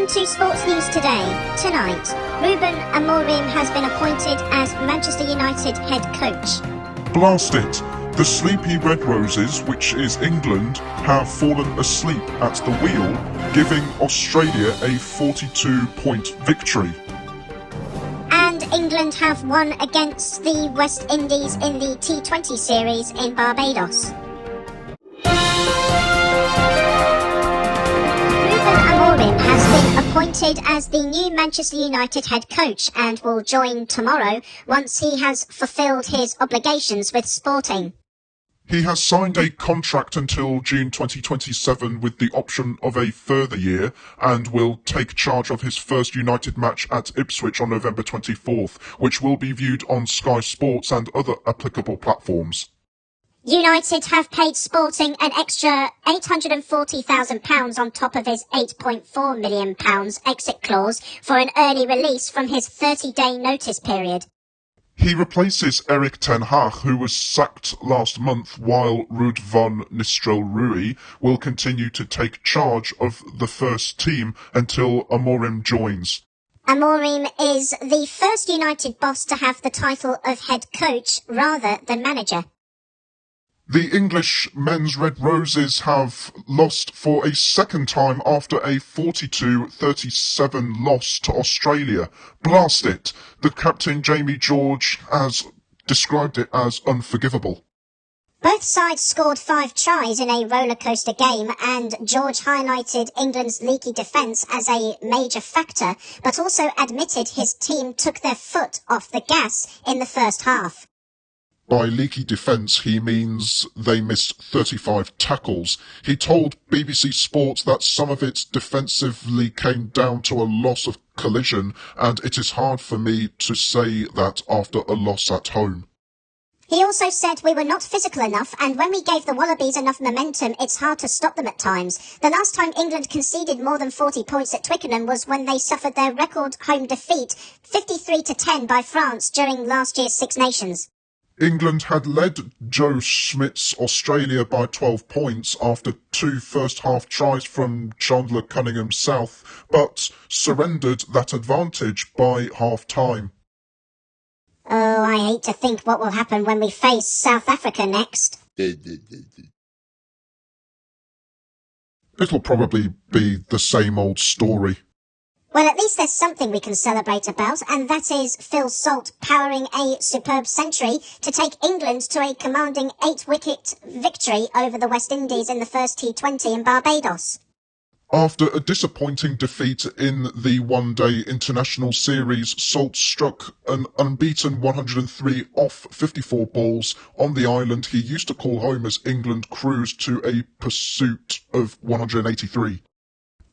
On to sports news today. Tonight, Ruben Amorim has been appointed as Manchester United head coach. Blast it! The sleepy Red Roses, which is England, have fallen asleep at the wheel, giving Australia a 42-point victory. And England have won against the West Indies in the T20 series in Barbados. Amorim has been appointed as the new Manchester United head coach and will join tomorrow once he has fulfilled his obligations with Sporting. He has signed a contract until June 2027 with the option of a further year and will take charge of his first United match at Ipswich on November 24th, which will be viewed on Sky Sports and other applicable platforms. United have paid Sporting an extra £840,000 on top of his £8.4 million exit clause for an early release from his 30-day notice period. He replaces Erik ten Hag, who was sacked last month, while Ruud van Nistelrooy will continue to take charge of the first team until Amorim joins. Amorim is the first United boss to have the title of head coach rather than manager. The English men's Red Roses have lost for a second time after a 42-37 loss to Australia. Blast it! The captain Jamie George has described it as unforgivable. Both sides scored 5 tries in a rollercoaster game, and George highlighted England's leaky defence as a major factor, but also admitted his team took their foot off the gas in the first half. By leaky defence, he means they missed 35 tackles. He told BBC Sport that some of it defensively came down to a loss of collision, and it is hard for me to say that after a loss at home. He also said we were not physical enough, and when we gave the Wallabies enough momentum, it's hard to stop them at times. The last time England conceded more than 40 points at Twickenham was when they suffered their record home defeat, 53-10 by France during last year's Six Nations. England had led Joe Schmidt's Australia by 12 points after 2 first-half tries from Chandler Cunningham South, but surrendered that advantage by half-time. Oh, I hate to think what will happen when we face South Africa next. It'll probably be the same old story. Well, at least there's something we can celebrate about, and that is Phil Salt powering a superb century to take England to a commanding 8-wicket victory over the West Indies in the first T20 in Barbados. After a disappointing defeat in the one-day international series, Salt struck an unbeaten 103 off 54 balls on the island he used to call home as England cruised to a pursuit of 183.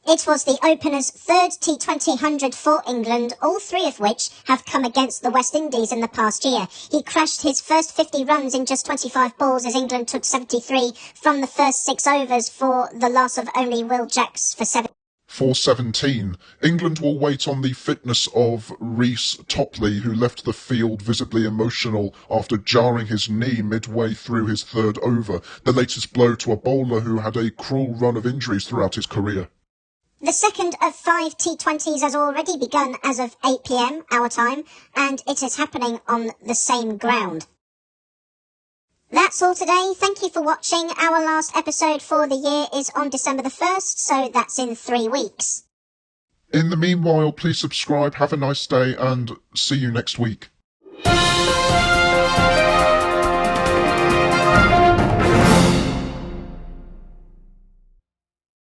It was the opener's third T20 100 for England, all 3 of which have come against the West Indies in the past year. He crashed his first 50 runs in just 25 balls as England took 73 from the first 6 overs for the loss of only Will Jacks for 7. For 17, England will wait on the fitness of Reece Topley, who left the field visibly emotional after jarring his knee midway through his 3rd over, the latest blow to a bowler who had a cruel run of injuries throughout his career. The second of 5 T20s has already begun as of 8 p.m. our time, and it is happening on the same ground. That's all today. Thank you for watching. Our last episode for the year is on December the 1st, so that's in 3 weeks. In the meanwhile, please subscribe, have a nice day, and see you next week.